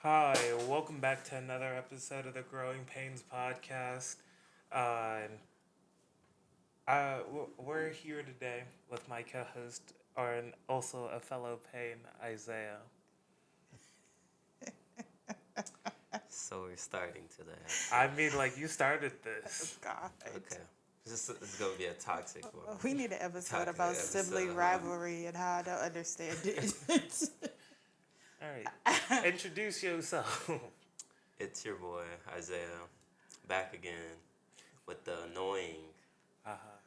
Hi, welcome back to another episode of the Growing Pains podcast. And we're here today with my co-host, and also a fellow Pain, Isaiah. So we're starting today. I mean, like you started this. God. Okay. It's gonna be a toxic one. We need an episode Toxic about episode, sibling huh? rivalry and how I don't understand it. All right, introduce yourself. It's your boy Isaiah, back again with the annoying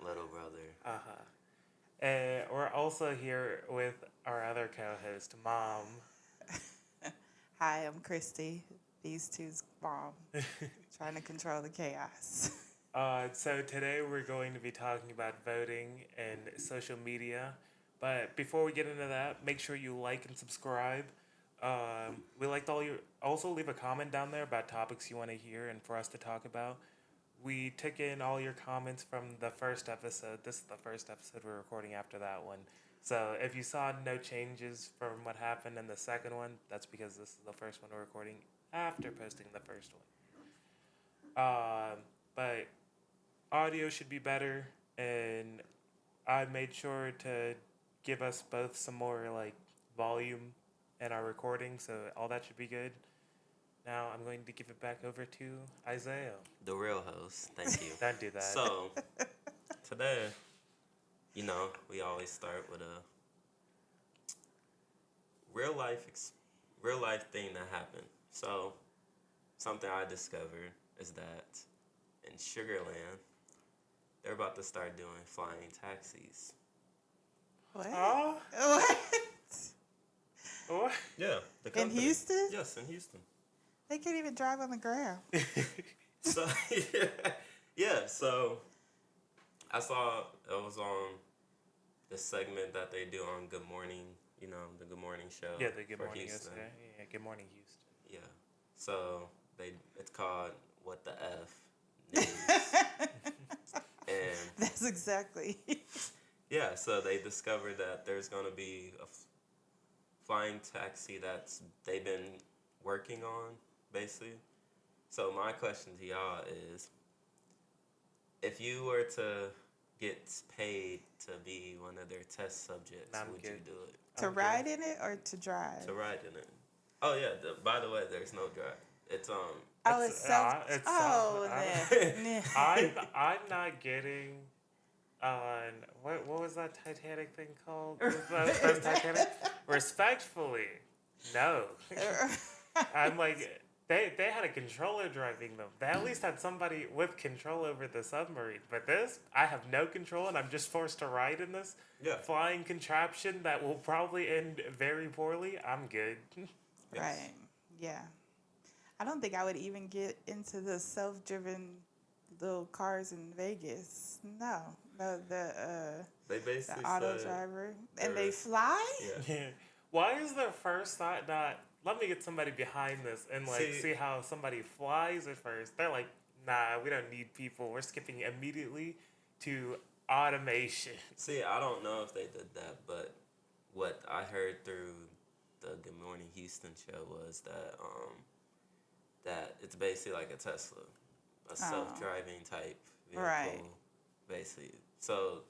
little brother. And we're also here with our other co-host, Mom. Hi, I'm Kristie. These two's mom. Trying to control the chaos. So today we're going to be talking about voting and social media. But before we get into that, make sure you like and subscribe. We liked all your. Also, leave a comment down there about topics you want to hear and for us to talk about. We took in all your comments from the first episode. This is the first episode we're recording after that one. So if you saw no changes from what happened in the second one, that's because this is the first one we're recording after posting the first one. But audio should be better, and I made sure to give us both some more like volume in our recording, so all that should be good. Now I'm going to give it back over to Isaiah. The real host. Thank you. Don't do that. So today, we always start with a real life thing that happened. So something I discovered is that in Sugarland, they're about to start doing flying taxis. What? Oh, What? what? Yeah, the In company. Houston? Yes, in Houston. They can't even drive on the ground. So so I saw it was on the segment that they do on Good Morning, the Good Morning show. Yeah, the Good for Morning Houston. yesterday. Yeah, Good Morning Houston. Yeah. So it's called What the F News. And That's exactly. yeah, so they discovered that there's gonna be a flying taxi they've been working on, basically. So my question to y'all is, if you were to get paid to be one of their test subjects, I'm would good. you do it? To Okay. ride in it or to drive? To ride in it. Oh yeah. By the way, there's no drive. It's Oh, it's self. it's Oh, self- nah. I'm not getting on what was that Titanic thing called? Was that Titanic? Respectfully, no. I'm like they had a controller driving them. They at least had somebody with control over the submarine. But this, I have no control, and I'm just forced to ride in this flying contraption that will probably end very poorly. I'm good. Right. Yeah. I don't think I would even get into the self-driven little cars in Vegas. No. they The basically auto said driver. there And they is- fly? Yeah. Yeah. Why is their first thought not, let me get somebody behind this and see how somebody flies at first? They're like, nah, we don't need people. We're skipping immediately to automation. See, I don't know if they did that, but what I heard through the Good Morning Houston show was that it's basically like a Tesla, a self-driving type vehicle, Right. basically. So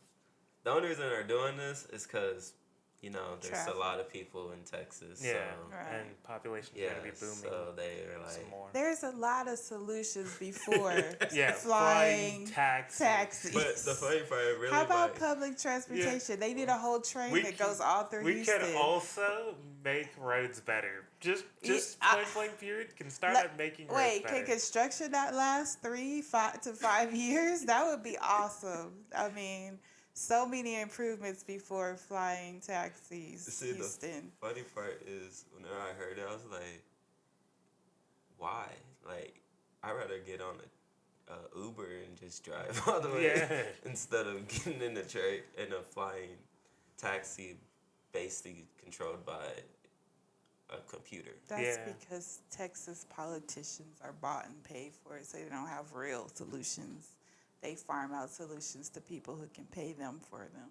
the only reason they're doing this is because there's Traffic. a lot of people in Texas. Yeah, So, Right. and population's yeah. going to be booming So they're like, some more. There's a lot of solutions before Yeah, flying taxis. taxis. but the funny part really How about like, public transportation? They need a whole train We that can- goes all through We Houston. can also make roads better. Just I- point blank period can start Let- at making roads Wait, better. can construction not last 5 to 5 years? That would be awesome. I mean, so many improvements before flying taxis. See, Houston. the funny part is, when I heard it, I was like, why? Like, I'd rather get on a Uber and just drive all the way Yeah. instead of getting in a flying taxi basically controlled by a computer. That's Yeah. because Texas politicians are bought and paid for it, so they don't have real solutions. They farm out solutions to people who can pay them for them.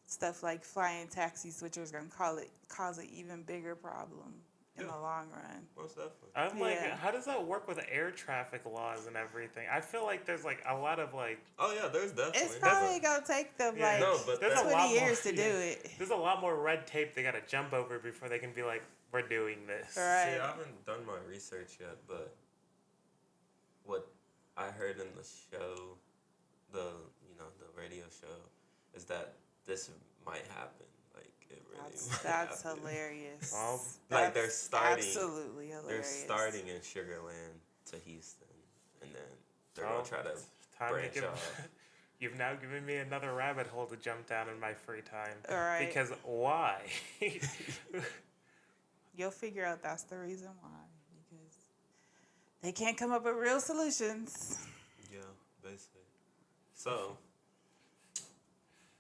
Stuff like flying taxis, which is going to cause an even bigger problem in the long run. Most definitely. I'm like, Yeah. how does that work with air traffic laws and everything? I feel like there's like a lot of like, Oh yeah, there's definitely. It's probably gonna take them Yeah. like No, but there's a 20 lot more, years to do yeah. it. There's a lot more red tape they gotta jump over before they can be like, we're doing this. Right. See, I haven't done my research yet, but what I heard in the show, the radio show, is that this might happen. Like it really. That's might happen. hilarious. Well, like That's they're starting. absolutely hilarious. They're starting in Sugarland to Houston, and then they're Well, gonna try to Time branch to give. off. You've now given me another rabbit hole to jump down in my free time. All right. Because why? You'll figure out that's the reason why. Because they can't come up with real solutions. Yeah, basically. So,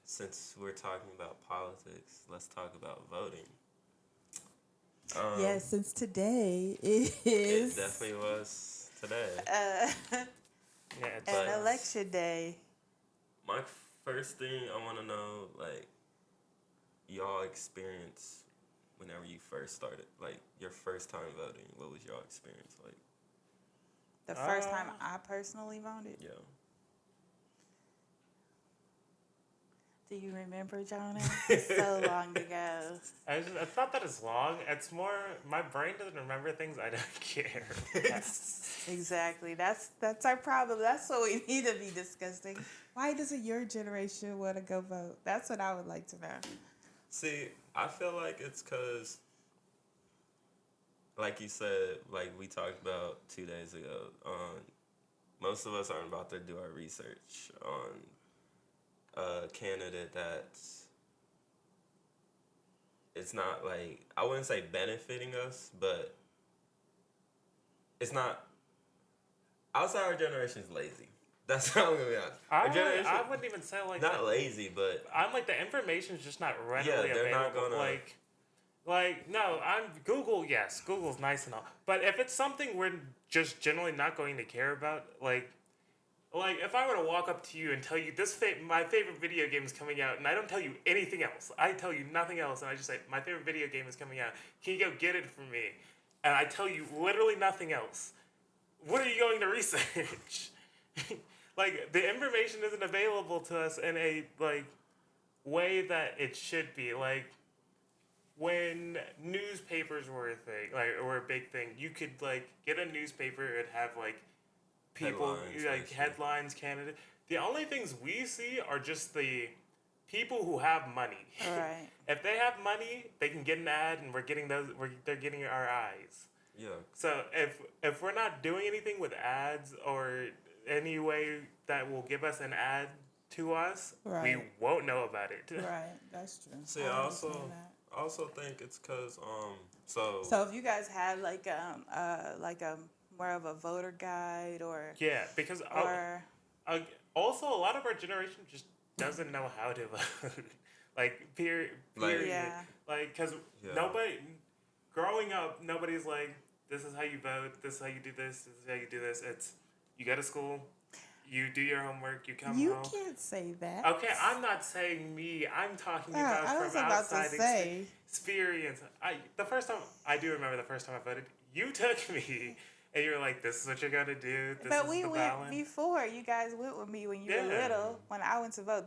since we're talking about politics, let's talk about voting. Yes, since today It is definitely was today. Yeah, it's an election day. My first thing I want to know, like, y'all experience whenever you first started, like, your first time voting. What was y'all experience like? The first time I personally voted. Yeah. Do you remember, Jonah? So long ago. It's not that it's long. It's more my brain doesn't remember things I don't care. Exactly. That's our problem. That's what we need to be discussing. Why doesn't your generation want to go vote? That's what I would like to know. See, I feel like it's because, like you said, like we talked about 2 days ago, most of us aren't about to do our research on a candidate that's, it's not like, I wouldn't say benefiting us, but it's not, I would say our generation's lazy. That's how I'm going to be honest. Our generation, I wouldn't even say like not lazy, but I'm like the information's just not readily yeah, they're available. not gonna Like no, I'm Google. Yes, Google's nice and all, but if it's something we're just generally not going to care about, like if I were to walk up to you and tell you my favorite video game is coming out, and I don't tell you anything else, I tell you nothing else, and I just say my favorite video game is coming out. Can you go get it for me? And I tell you literally nothing else. What are you going to research? Like the information isn't available to us in a way that it should be. Like when newspapers were a thing, or a big thing, you could get a newspaper. It'd have people Headlines, headlines, candidate. The only things we see are just the people who have money. Right. If they have money, they can get an ad, and they're getting our eyes. yeah. So if we're not doing anything with ads or any way that will give us an ad to us, Right. we won't know about it. Right. That's true. See, I I understand that. also think it's because so So if you guys had like a more of a voter guide or Yeah, because also a lot of our generation just doesn't know how to vote. Period. Yeah. Because Yeah. nobody, growing up, nobody's like, this is how you vote, this is how you do this is how you do this. It's, you go to school, you do your homework, you come You home. can't say that. Okay, I'm not saying me. I'm talking Yeah, about I was from about to outside say. experience. I do remember the first time I voted. You took me, and you were like, "This is what you're gonna do. This But is we the went balance." before. You guys went with me when you were Yeah. little. When I went to vote,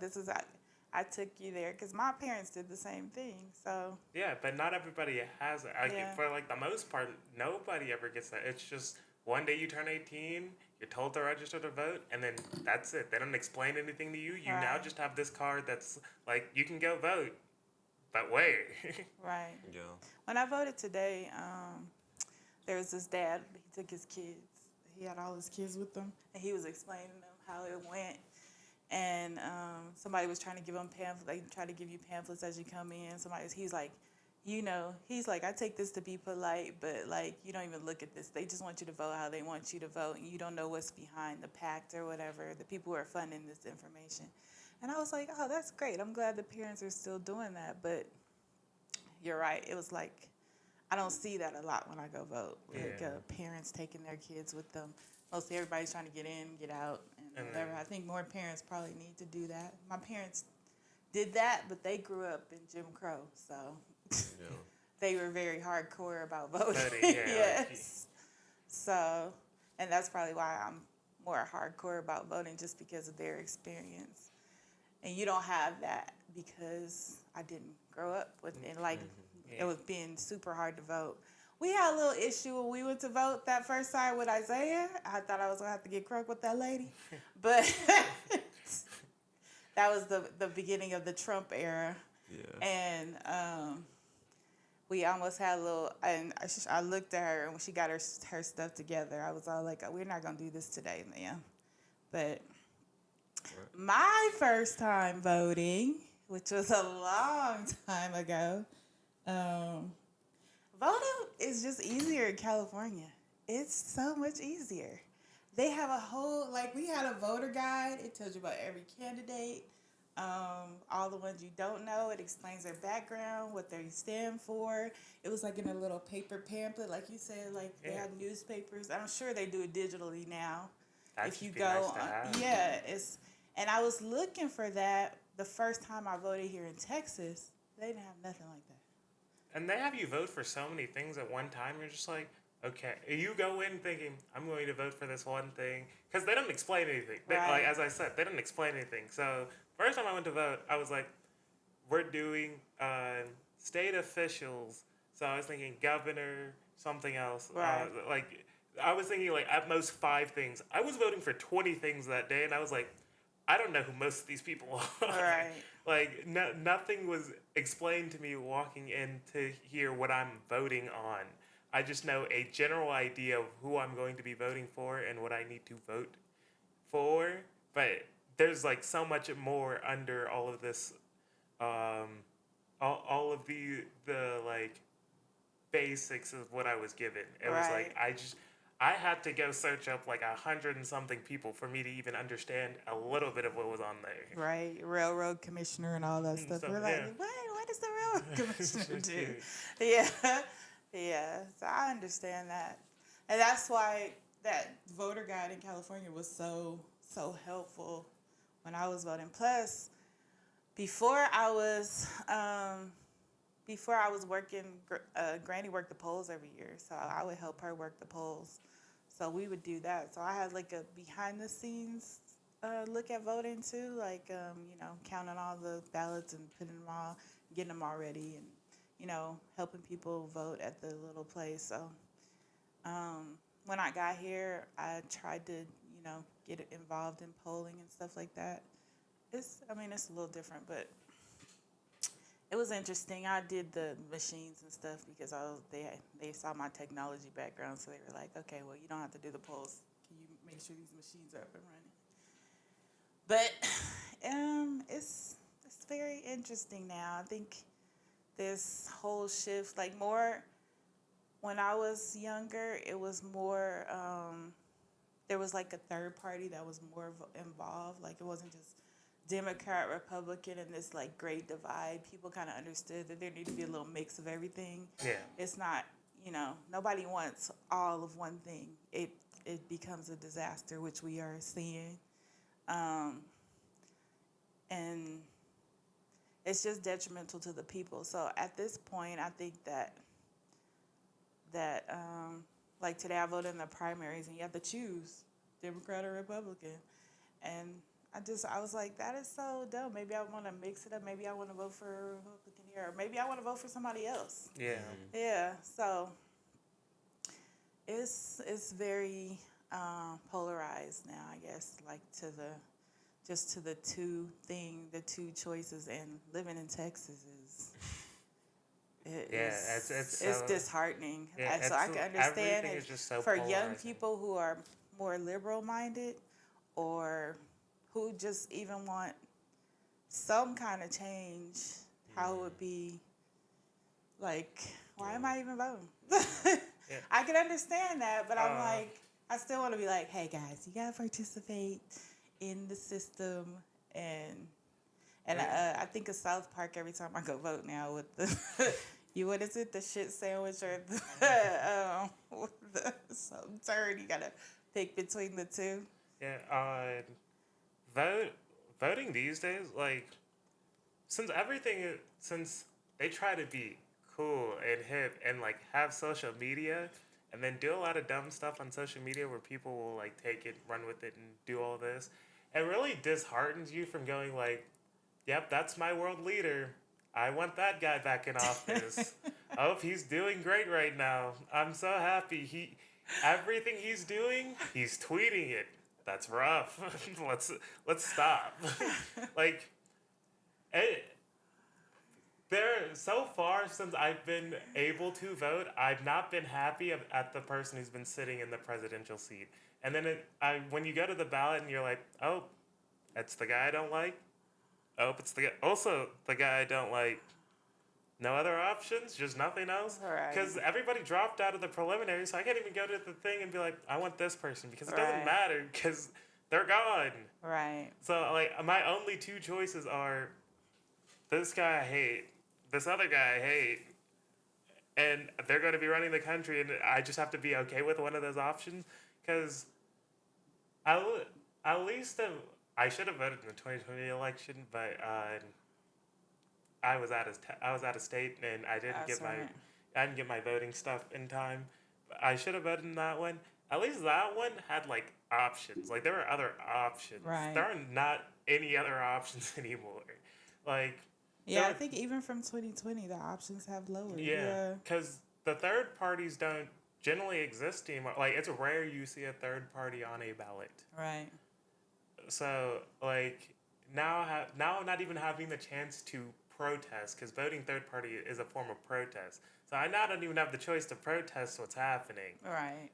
I took you there because my parents did the same thing. So Yeah, but not everybody has it. Yeah. For the most part, nobody ever gets that. It's just one day you turn 18, you're told to register to vote, and then that's it. They don't explain anything to you. You now Right. just have this card that's you can go vote, but wait. right. yeah. When I voted today, there was this dad. He took his kids. He had all his kids with him, and he was explaining to them how it went. And somebody was trying to give him pamphlets. They try to give you pamphlets as you come in. He's like, I take this to be polite, but you don't even look at this. They just want you to vote how they want you to vote, and you don't know what's behind the pact or whatever. The people who are funding this information. And I was like, oh, that's great. I'm glad the parents are still doing that. But you're right. It was I don't see that a lot when I go vote. Parents taking their kids with them. Mostly everybody's trying to get in, get out, and whatever. I think more parents probably need to do that. My parents did that, but they grew up in Jim Crow, so Yeah. they were very hardcore about voting. Voting, yeah, Yes. So, and that's probably why I'm more hardcore about voting, just because of their experience. And you don't have that because I didn't grow up with it. Like, it was being super hard to vote. We had a little issue when we went to vote that first time with Isaiah. I thought I was going to have to get crunk with that lady. But that was the beginning of the Trump era. Yeah. And we almost had a little, and I looked at her, and when she got her stuff together, I was all like, we're not going to do this today, ma'am. But my first time voting, which was a long time ago, voting is just easier in California. It's so much easier. They have a whole, like, we had a voter guide. It tells you about every candidate, all the ones you don't know. It explains their background, what they stand for. It was like in a little paper pamphlet, like you said, like they have newspapers. I'm sure they do it digitally now. That'd If you be go, nice to have. yeah, and I was looking for that the first time I voted here in Texas. They didn't have nothing like that. And they have you vote for so many things at one time. You're just like, okay. You go in thinking, I'm going to vote for this one thing. Because they don't explain anything. Right. Like, as I said, they didn't explain anything. So, first time I went to vote, I was like, we're doing state officials. So, I was thinking governor, something else. Right. I was thinking, like, at most 5 things. I was voting for 20 things that day. And I was like, I don't know who most of these people are. Right. Like, nothing was explained to me walking in to hear what I'm voting on. I just know a general idea of who I'm going to be voting for and what I need to vote for. But there's, like, so much more under all of this, all of the like, basics of what I was given. It was like, I had to go search up like 100 and something people for me to even understand a little bit of what was on there. Right, railroad commissioner and all that stuff. We're like, what does the railroad commissioner do? Yeah. So I understand that, and that's why that voter guide in California was so helpful when I was voting. Plus, before I was working, Granny worked the polls every year, so I would help her work the polls. So we would do that. So I had like a behind the scenes look at voting too, like counting all the ballots and putting them all, getting them all ready, and helping people vote at the little place. So when I got here, I tried to get involved in polling and stuff like that. It's a little different, but it was interesting. I did the machines and stuff because they saw my technology background, so they were like, okay, well, you don't have to do the polls. Can you make sure these machines are up and running? But it's very interesting now. I think this whole shift, like more, when I was younger, it was more, there was like a third party that was more involved. Like it wasn't just Democrat, Republican, and this like great divide. People kind of understood that there needed to be a little mix of everything. Yeah. It's not, nobody wants all of one thing. It becomes a disaster, which we are seeing. And it's just detrimental to the people. So at this point, I think that like today I voted in the primaries and you have to choose Democrat or Republican. And I was like, that is so dumb. Maybe I want to mix it up. Maybe I want to vote for a Republican here. Or maybe I want to vote for somebody else. Yeah. Yeah. So it's very polarized now, I guess, like to the two choices. And living in Texas it's disheartening. Yeah, so I can understand everything is just so for young polarizing. people who are more liberal minded or who just even want some kind of change, how it would be like, why am I even voting? I can understand that, but I'm like, I still want to be like, hey guys, you gotta participate in the system, and I think of South Park every time I go vote now with the what is it, the shit sandwich or the some turd, you gotta pick between the two. Yeah, voting these days, like, since they try to be cool and hip and like have social media and then do a lot of dumb stuff on social media where people will like take it, run with it, and do all this, it really disheartens you from going like, yep, that's my world leader. I want that guy back in office. Oh, he's doing great right now. I'm so happy. Everything he's doing, he's tweeting it. That's rough. let's stop. Like, it, so far since I've been able to vote, I've not been happy at the person who's been sitting in the presidential seat. And then when you go to the ballot and you're like, oh, it's the guy I don't like. Oh, it's also the guy I don't like. No other options, just nothing else. Because everybody dropped out of the preliminary, so I can't even go to the thing and be like, I want this person, because it doesn't matter because they're gone. Right. So like my only two choices are this guy I hate, this other guy I hate, and they're going to be running the country, and I just have to be okay with one of those options because at least I should have voted in the 2020 election, but I was out of state and I didn't get my voting stuff in time. I should have voted in that one. At least that one had like options. Like there were other options. Right. There are not any other options anymore. Like I think even from 2020 the options have lowered. Yeah, because the third parties don't generally exist anymore. Like it's rare you see a third party on a ballot. Right. So like now not even having the chance to protest, because voting third party is a form of protest. So I now don't even have the choice to protest what's happening. Right.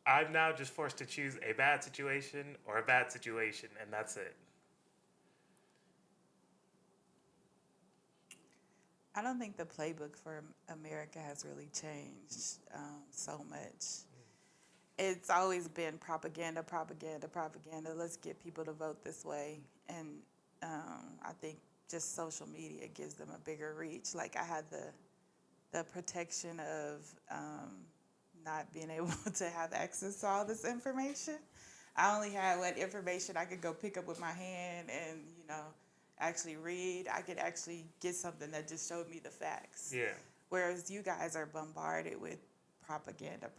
I'm now just forced to choose a bad situation or a bad situation, and that's it. I don't think the playbook for America has really changed so much. It's always been propaganda. Let's get people to vote this way. And I think just social media gives them a bigger reach. Like I had the protection of not being able to have access to all this information. I only had what information I could go pick up with my hand and, actually read. I could actually get something that just showed me the facts. Yeah. Whereas you guys are bombarded with propaganda,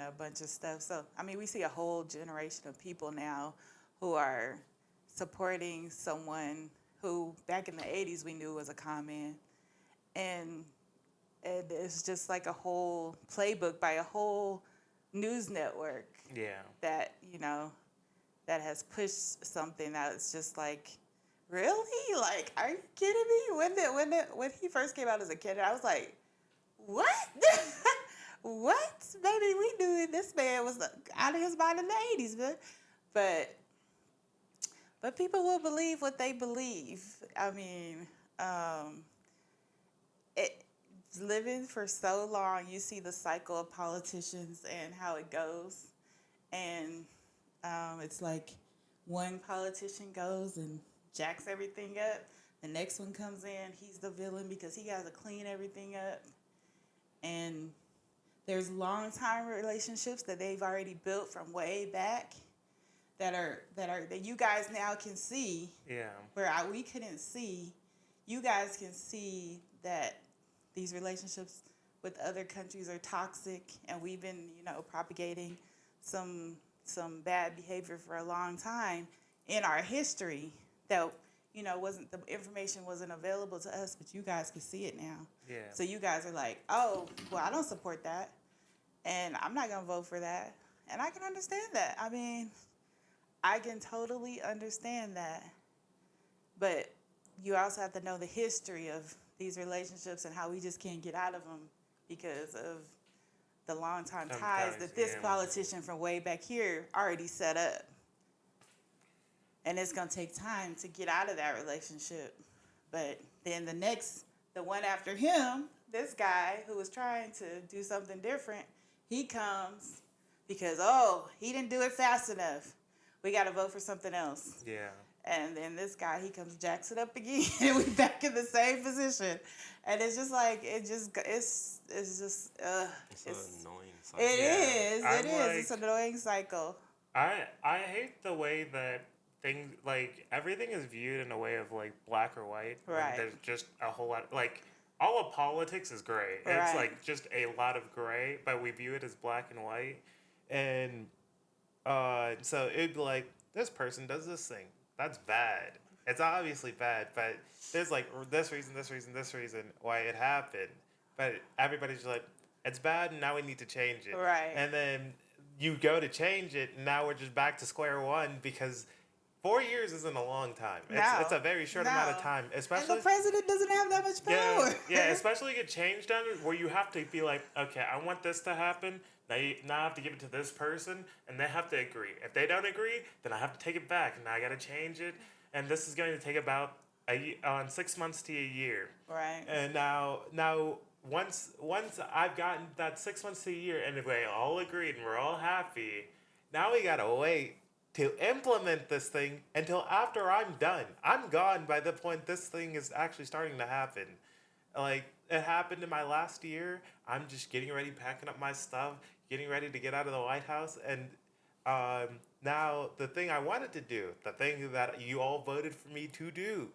a bunch of stuff. So, I mean, we see a whole generation of people now who are supporting someone who back in the 80s we knew was a con man. And it's just like a whole playbook by a whole news network. Yeah. That, that has pushed something that's just like, really? Like, are you kidding me? When he first came out as a kid, I was like, what? What? Maybe we knew this man was out of his mind in the 80s, but people will believe what they believe. I mean, living for so long, you see the cycle of politicians and how it goes. And it's like one politician goes and jacks everything up. The next one comes in, he's the villain because he has to clean everything up. And there's long-time relationships that they've already built from way back that you guys now can see. Yeah. Where we couldn't see. You guys can see that these relationships with other countries are toxic, and we've been, propagating some bad behavior for a long time in our history that, the information wasn't available to us, but you guys can see it now. Yeah. So you guys are like, oh, well, I don't support that, and I'm not going to vote for that. And I can understand that. I mean, I can totally understand that. But you also have to know the history of these relationships and how we just can't get out of them because of the long-time ties that this politician from way back here already set up. And it's going to take time to get out of that relationship. But then the one after him, this guy who was trying to do something different, he comes because, he didn't do it fast enough. We got to vote for something else. Yeah. And then this guy, he comes, jacks it up again, and we back in the same position. And it's just like, it's just an annoying cycle. It is. Like, It's an annoying cycle. I hate the way that things, like, everything is viewed in a way of, like, black or white. Right. There's just a whole lot, like, all of politics is gray. It's Right. like just a lot of gray, but we view it as black and white. And so it'd be like, this person does this thing. That's bad. It's obviously bad, but there's like this reason why it happened. But everybody's just like, it's bad, and now we need to change it. Right. And then you go to change it, and now we're just back to square one because 4 years isn't a long time. It's a very short amount of time, especially. And the president doesn't have that much power. Yeah, especially get change done where you have to be like, okay, I want this to happen. Now I have to give it to this person, and they have to agree. If they don't agree, then I have to take it back, and I got to change it. And this is going to take about 6 months to a year. Right. And now once I've gotten that 6 months to a year, and if we all agreed and we're all happy, now we gotta wait to implement this thing until after I'm done. I'm gone by the point this thing is actually starting to happen. Like, it happened in my last year. I'm just getting ready, packing up my stuff, getting ready to get out of the White House. And now the thing I wanted to do, the thing that you all voted for me to do,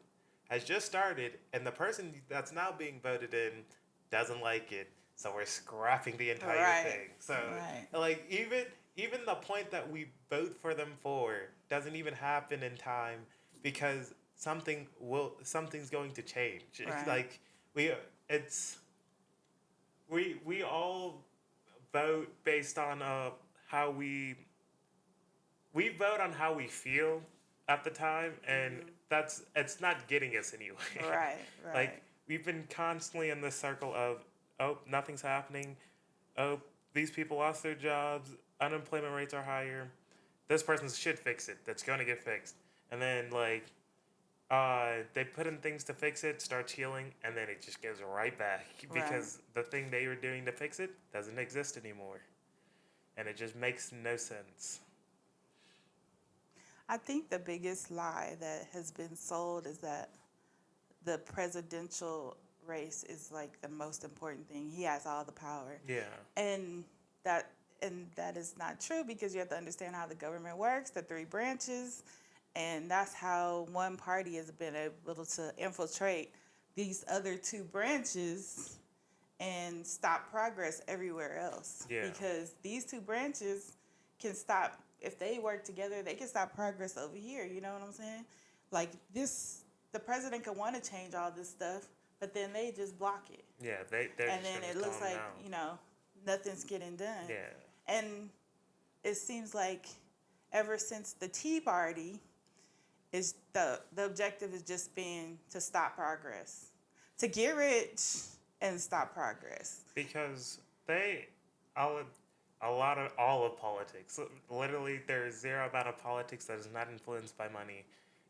has just started. And the person that's now being voted in doesn't like it. So we're scrapping the entire thing. So, like, even the point that we vote for them for doesn't even happen in time because something's going to change. Right. It's like we all vote based on how we vote on how we feel at the time, and it's not getting us anywhere. Right. Like, we've been constantly in this circle of, oh, nothing's happening. Oh, these people lost their jobs. Unemployment rates are higher. This person should fix it. That's going to get fixed. And then, like, they put in things to fix it, starts healing, and then it just goes right back. Because the thing they were doing to fix it doesn't exist anymore. And it just makes no sense. I think the biggest lie that has been sold is that the presidential race is like the most important thing. He has all the power. Yeah. And that is not true because you have to understand how the government works, the three branches, and that's how one party has been able to infiltrate these other two branches and stop progress everywhere else. Yeah. Because these two branches can stop, if they work together, they can stop progress over here. You know what I'm saying? Like this, the president could want to change all this stuff, but then they just block it. Yeah, they're and just then gonna it looks calm like, down. Nothing's getting done. Yeah. And it seems like ever since the Tea Party, is the objective has just been to stop progress, to get rich and stop progress. Because all of politics, literally, there is zero amount of politics that is not influenced by money.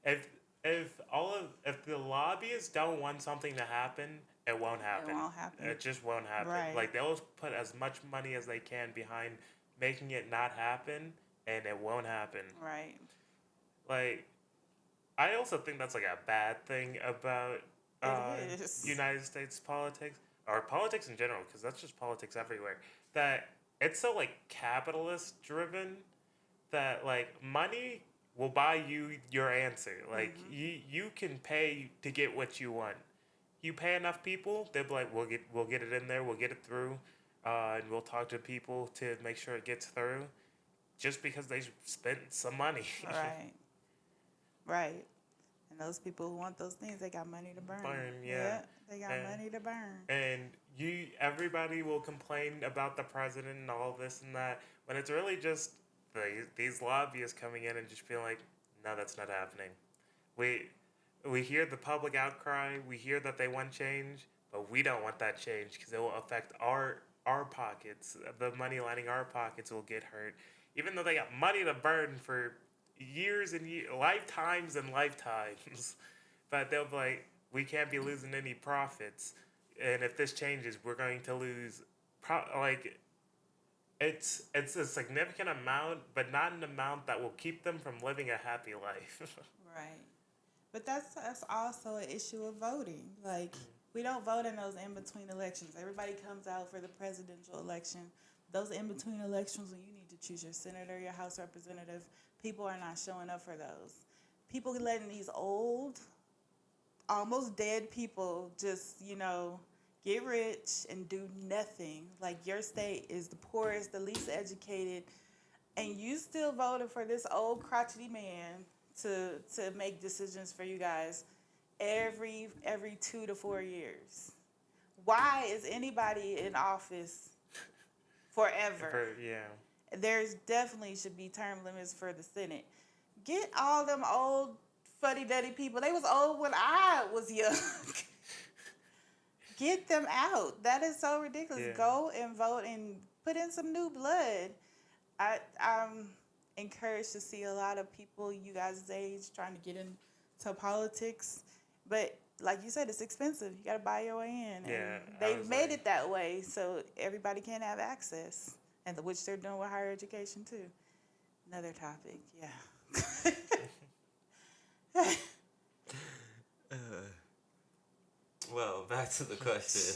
If the lobbyists don't want something to happen, it won't happen. It won't happen. It just won't happen. Right. Like, they'll put as much money as they can behind making it not happen, and it won't happen. Right. Like, I also think that's like a bad thing about It is. United States politics, or politics in general, because that's just politics everywhere. That it's so like capitalist driven that like money will buy you your answer. Like you can pay to get what you want. You pay enough people, they'll be like, we'll get it in there, we'll get it through, and we'll talk to people to make sure it gets through, just because they spent some money. Right. Right. And those people who want those things, they got money to burn. Yeah. They got money to burn. And everybody will complain about the president and all this and that, when it's really just these lobbyists coming in and just being like, no, that's not happening. We hear the public outcry, we hear that they want change, but we don't want that change because it will affect our pockets. The money lining our pockets will get hurt. Even though they got money to burn for years and lifetimes and lifetimes. But they'll be like, we can't be losing any profits. And if this changes, we're going to lose, it's a significant amount, but not an amount that will keep them from living a happy life. Right. But that's also an issue of voting. Like, we don't vote in those in-between elections. Everybody comes out for the presidential election. Those in-between elections when you need to choose your senator, your House representative, people are not showing up for those. People letting these old, almost dead people just, get rich and do nothing. Like your state is the poorest, the least educated, and you still voted for this old crotchety man to make decisions for you guys every 2 to 4 years. Why is anybody in office forever? Yeah. There's definitely should be term limits for the Senate. Get all them old fuddy-duddy people. They was old when I was young. Get them out. That is so ridiculous. Yeah. Go and vote and put in some new blood. I'm encouraged to see a lot of people you guys' age trying to get into politics. But like you said, it's expensive. You got to buy your way in. Yeah, And I they've was made like- it that way so everybody can have access, and which they're doing with higher education too. Another topic, yeah. Well, back to the question.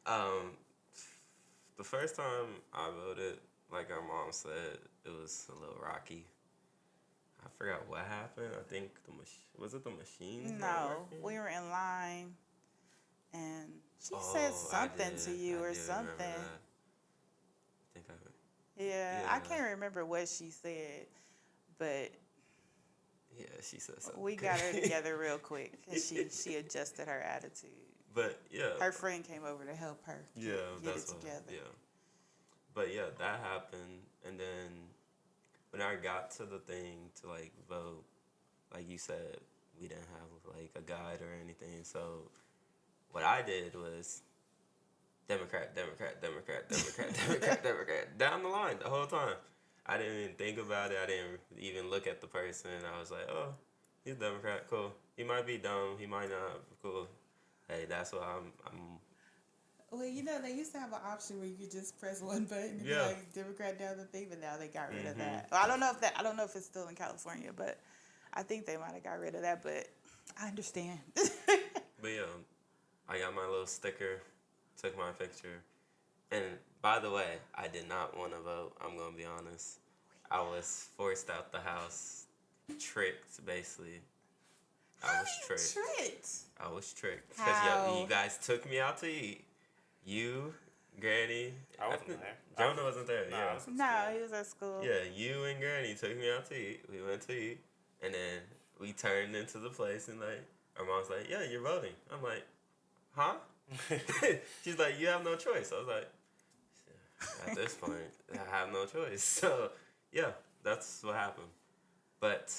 The first time I voted, like our mom said, it was a little rocky. I forgot what happened. I think was it the machine? No, we were in line, and she Oh, said I something did. to you I or did remember something. that. I think I. Yeah, I Yeah. can't remember what she said, but Yeah, she said something. we got her together real quick, and she adjusted her attitude. But yeah. Her friend came over to help her Yeah, get that's it what. together. Yeah, but yeah, that happened, and then when I got to the thing to like vote, like you said, we didn't have like a guide or anything. So what I did was Democrat, Democrat, Democrat, Democrat, Democrat, Democrat, down the line the whole time. I didn't even think about it. I didn't even look at the person. I was like, oh, he's a Democrat, cool. He might be dumb. He might not. Cool. Hey, that's what I'm. Well, you know, they used to have an option where you could just press one button and Yeah. be like Democrat down the thing, but now they got rid of Mhm. that. Well, I don't know if it's still in California, but I think they might have got rid of that. But I understand. But yeah, I got my little sticker, took my picture, and by the way, I did not want to vote. I'm gonna be honest. I was forced out the house, tricked basically. I was tricked. Tricked. I was tricked How? you guys took me out to eat. You, Granny. I wasn't think there. Jonah wasn't there. No, Yeah. I was in No, school. he was at school. Yeah, you and Granny took me out to eat. We went to eat, and then we turned into the place, and like our mom's like, "Yeah, you're voting." I'm like, "Huh?" She's like, "You have no choice." I was like, "At this point, I have no choice." So yeah, that's what happened. But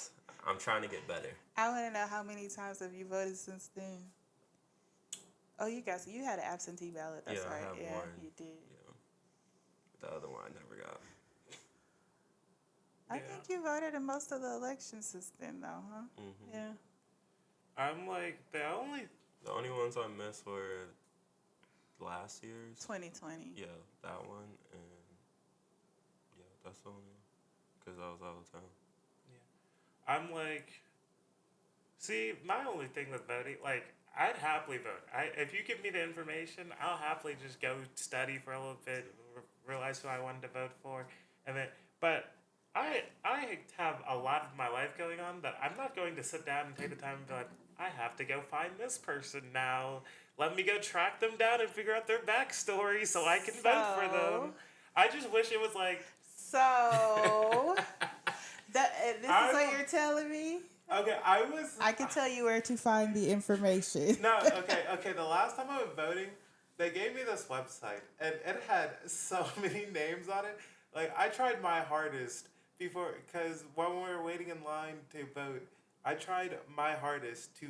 I'm trying to get better. I want to know how many times have you voted since then? Oh, you had an absentee ballot. That's Yeah, I right. have Yeah, one. you did. Yeah. The other one I never got. I Yeah. think you voted in most of the elections since then, though, huh? Hmm. Yeah. I'm like the only ones I missed were last year's. 2020. Yeah, that one, and yeah, that's the only one. Because I was out of town. I'm like, see, my only thing with voting, like, I'd happily vote. If you give me the information, I'll happily just go study for a little bit, realize who I wanted to vote for, and then. But I have a lot of my life going on that I'm not going to sit down and take the time and be like, I have to go find this person now. Let me go track them down and figure out their backstory so I can vote for them. I just wish it was like. So, this is what you're telling me? Okay, I can tell you where to find the information. No, okay. The last time I was voting, they gave me this website, and it had so many names on it. Like, I tried my hardest before, because when we were waiting in line to vote, I tried my hardest to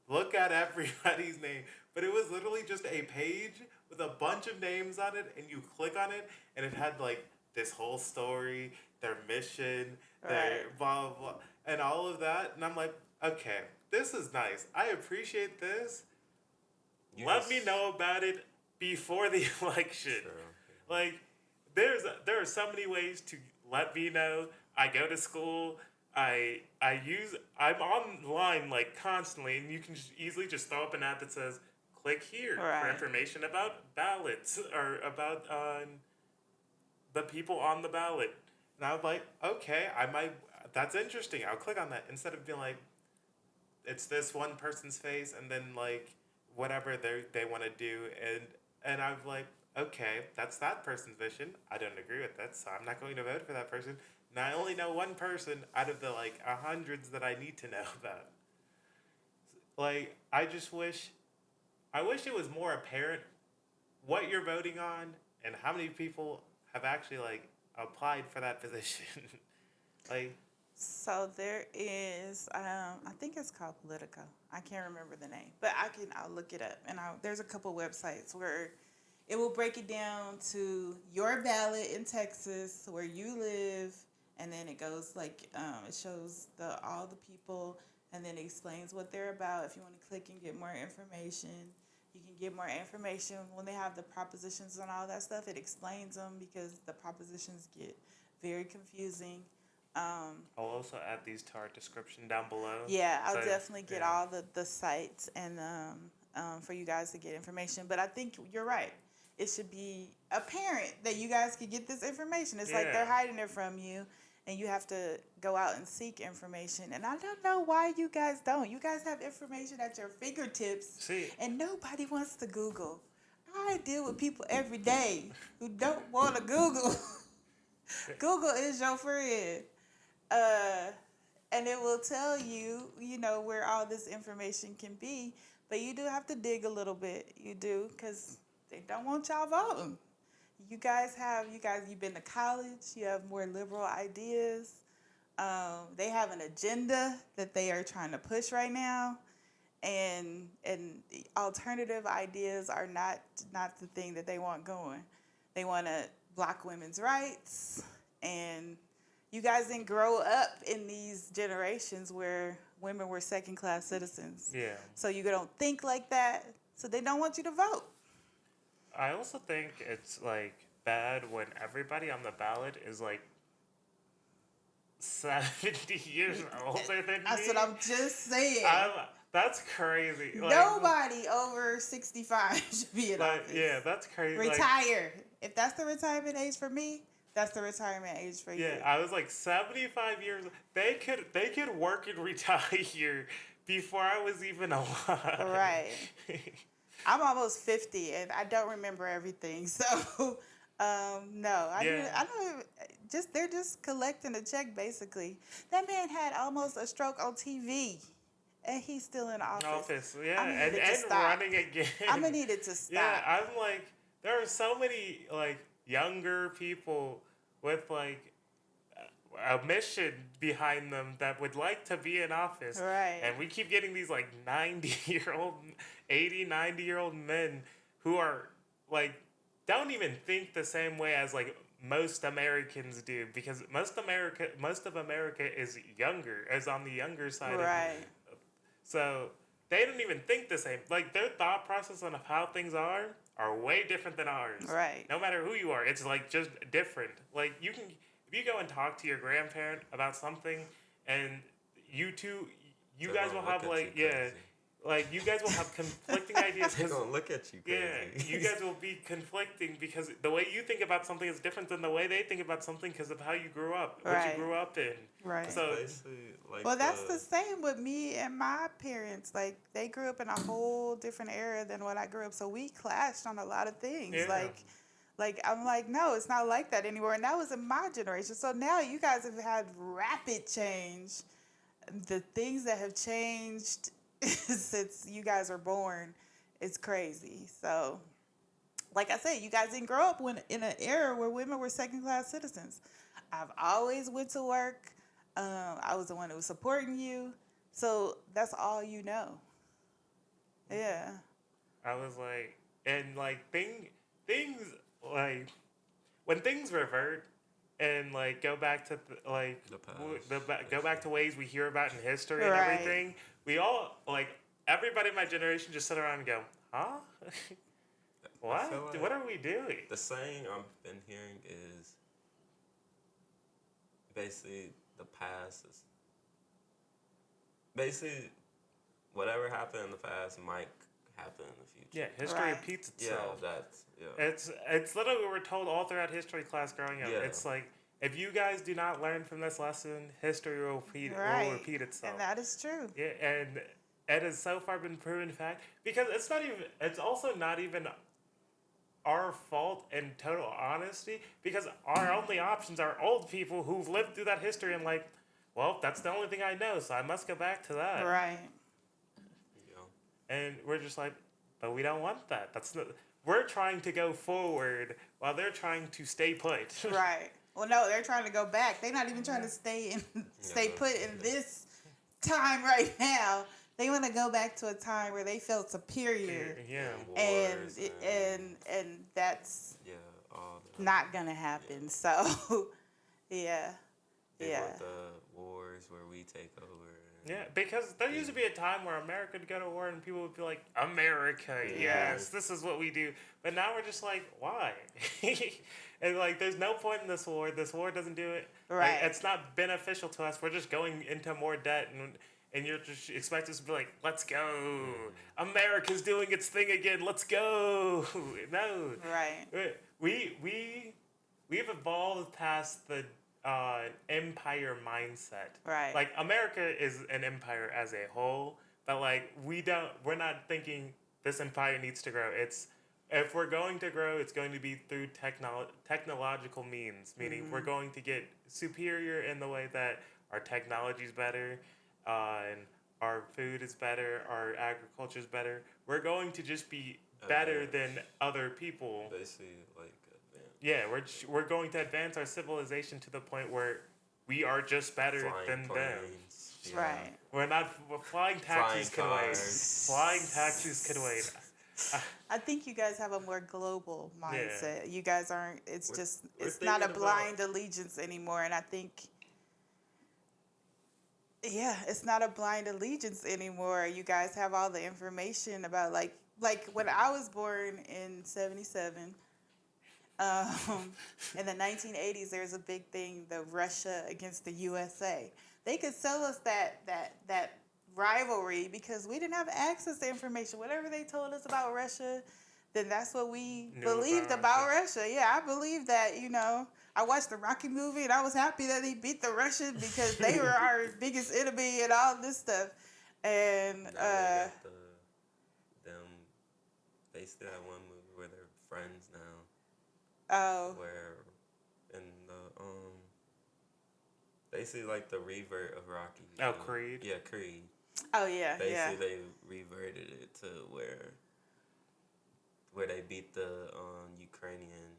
look at everybody's name. But it was literally just a page with a bunch of names on it, and you click on it, and it had, like, this whole story, their mission, their Right. blah, blah, blah, and all of that. And I'm like, okay, this is nice. I appreciate this. You Let just- me know about it before the election. Sure. Like, there are so many ways to let me know. I go to school. I'm online like constantly, and you can just easily just throw up an ad that says, "Click here for Right. information about ballots or about the people on the ballot." And I was like, okay, that's interesting. I'll click on that instead of being like, it's this one person's face and then like whatever they want to do, and I'm like, okay, that's that person's vision. I don't agree with that, so I'm not going to vote for that person. And I only know one person out of the like hundreds that I need to know about. Like, I wish it was more apparent what you're voting on and how many people have actually like applied for that position. Like, So there is, I think it's called Politico. I can't remember the name, but I'll look it up. And there's a couple websites where it will break it down to your ballot in Texas, where you live, and then it goes like it shows all the people, and then it explains what they're about. If you want to click and get more information, you can get more information when they have the propositions and all that stuff. It explains them because the propositions get very confusing. I'll also add these to our description down below. Yeah, I'll So, definitely get yeah. all the sites and for you guys to get information. But I think you're right. It should be apparent that you guys can get this information. It's like they're Yeah. hiding it from you, and you have to go out and seek information. And I don't know why you guys don't. You guys have information at your fingertips, See, and nobody wants to Google. I deal with people every day who don't want to Google. Google is your friend. And it will tell you, where all this information can be. But you do have to dig a little bit. You do, because they don't want y'all voting. You've been to college. You have more liberal ideas. They have an agenda that they are trying to push right now. And the alternative ideas are not the thing that they want going. They want to block women's rights. And you guys didn't grow up in these generations where women were second-class citizens. yeah. So you don't think like that. So they don't want you to vote. I also think it's like bad when everybody on the ballot is like 70 years older than me. That's what I'm just saying. That's crazy. Like, Nobody over 65 should be in office. yeah, that's crazy. Retire. If that's the retirement age for me, that's the retirement age for you. Yeah, I was like 75 years. They could work and retire before I was even alive. Right. I'm almost 50 and I don't remember everything. So, no, I don't even, they're just collecting a check basically. That man had almost a stroke on TV and he's still in office. Yeah, and stop. running again. I'm gonna need it to stop. Yeah, I'm like, there are so many like younger people with like a mission behind them that would like to be in office. Right. And we keep getting these like 90-year-old men who are like, don't even think the same way as like most Americans do, because most of America is younger, is on the younger side. Right. So they don't even think the same. Like their thought process on how things are way different than ours. Right. No matter who you are, it's like just different. Like if you go and talk to your grandparent about something, and you guys will have like like you guys will have conflicting ideas. They're gonna look at you crazy. Yeah, you guys will be conflicting because the way you think about something is different than the way they think about something because of how you grew up, what Right. you grew up in. Right. So Well, that's the same with me and my parents. Like, they grew up in a whole different era than what I grew up. So we clashed on a lot of things. Yeah. Like I'm like, no, it's not like that anymore. And that was in my generation. So now you guys have had rapid change. The things that have changed since you guys are born, it's crazy. So, like I said, you guys didn't grow up in an era where women were second-class citizens. I've always went to work. I was the one who was supporting you. So that's all you know. Yeah. I was like, and like things like when things revert and like go back to The past. go back to ways we hear about in history and Right. everything. We all like everybody in my generation just sit around and go, huh? What? feel like What are we doing? The saying I've been hearing is basically the past is basically whatever happened in the past might happen in the future. Yeah, history Right. repeats Yeah, itself. yeah. It's literally what we're told all throughout history class growing up. Yeah. It's like if you guys do not learn from this lesson, history will repeat Right. itself. And that is true. Yeah, and it has so far been proven fact because it's also not even our fault in total honesty because our only options are old people who've lived through that history and like, well, that's the only thing I know, so I must go back to that. Right. Yeah. And we're just like, but we don't want that. We're trying to go forward while they're trying to stay put. Right. Well, no, they're trying to go back. They're not even trying to stay put in this time right now. They want to go back to a time where they felt superior. Yeah. And that's all not gonna happen. So, yeah. They want the wars where we take over. Yeah, because there used to be a time where America would go to war and people would be like, America, yes, this is what we do. But now we're just like, why? And like, there's no point in this war. This war doesn't do it. Right. Like, it's not beneficial to us. We're just going into more debt and you're just expect us to be like, let's go. America's doing its thing again. Let's go. No. Right. We've evolved past the empire mindset. Right. Like America is an empire as a whole, but like we're not thinking this empire needs to grow. If we're going to grow, it's going to be through technological means, meaning we're going to get superior in the way that our technology is better, and our food is better, our agriculture is better. We're going to just be better than other people. Basically, like advanced. Yeah, we're going to advance our civilization to the point where we are just better than them. Yeah. Right. We're not flying taxis can wait. Flying taxis can wait. I think you guys have a more global mindset. You guys aren't. It's we're not a thinking blind allegiance anymore. And I think, yeah, it's not a blind allegiance anymore. You guys have all the information about like when I was born in '77. In the 1980s, there's a big thing, the Russia against the USA. They could sell us that rivalry because we didn't have access to information. Whatever they told us about Russia, then that's what we believed about Russia. Yeah, I believe that, I watched the Rocky movie and I was happy that he beat the Russians because they were our biggest enemy and all this stuff. And they still have one movie where they're friends now. Oh. Where in the basically like the revert of Rocky. Oh, Creed. Yeah, Creed. Oh yeah. Basically, they reverted it to where they beat the Ukrainian.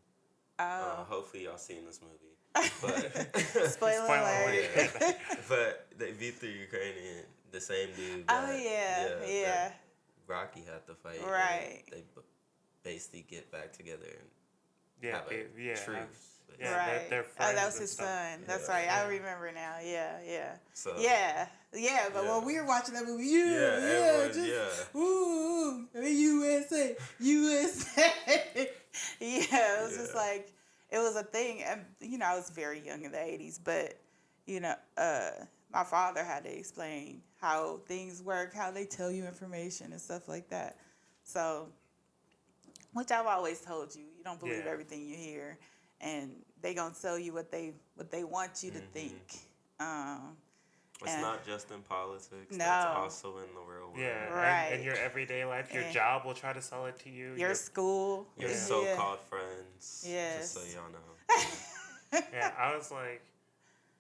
Oh. Hopefully, y'all seen this movie. But Spoiler alert. Yeah. But they beat the Ukrainian, the same dude. Yeah. Rocky had to fight. Right. They basically get back together and Yeah, have a truce. Yeah, right. they're Oh, friends that was and his stuff. son. That's right. I remember now. Yeah. So, Yeah. But when we were watching that movie, ooh, USA. Yeah, it was just like, it was a thing. And, I was very young in the 80s, but, my father had to explain how things work, how they tell you information and stuff like that. So, which I've always told you, you don't believe everything you hear, and they gonna tell you what they want you to think. It's not just in politics. No. That's also in the real world. Yeah, right. And your everyday life, your job will try to sell it to you. Your school. Your so-called friends. Yes. Just so y'all know. Yeah, I was like,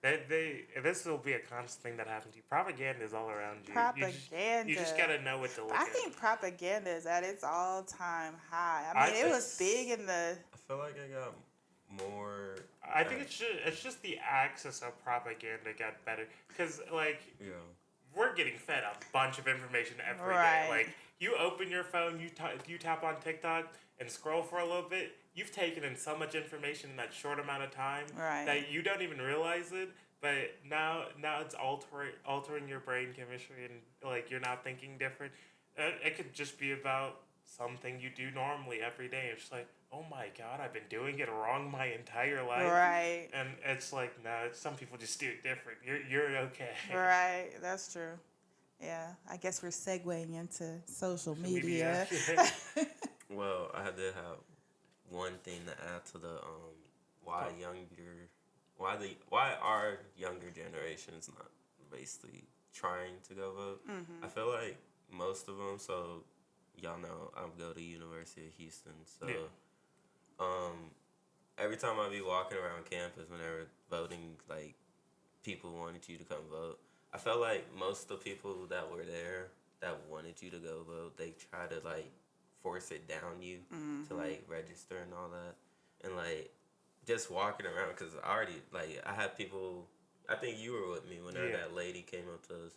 this will be a constant thing that happens to you. Propaganda is all around you. Propaganda. You just gotta know what to look at. I think propaganda is at its all-time high. I mean, it was big in the... I feel like I got more... I think it's just the access of propaganda got better. Because, we're getting fed a bunch of information every day. Like, you open your phone, you tap on TikTok and scroll for a little bit, you've taken in so much information in that short amount of time that you don't even realize it. But now it's altering your brain chemistry and, you're not thinking different. It could just be about something you do normally every day. It's like, oh my God, I've been doing it wrong my entire life. Right. And it's like, no, some people just do it different. You're okay. Right, that's true. Yeah, I guess we're segueing into social media. Well, I did have one thing to add to the why our younger generation is not basically trying to go vote. I feel like most of them. So y'all know I go to University of Houston. So Yeah. every time I be walking around campus, whenever voting, like people wanted you to come vote, I felt like most of the people that were there that wanted you to go vote, they try to like force it down you to like register and all that, and like just walking around, because I already like I had people. I think you were with me whenever that lady came up to us,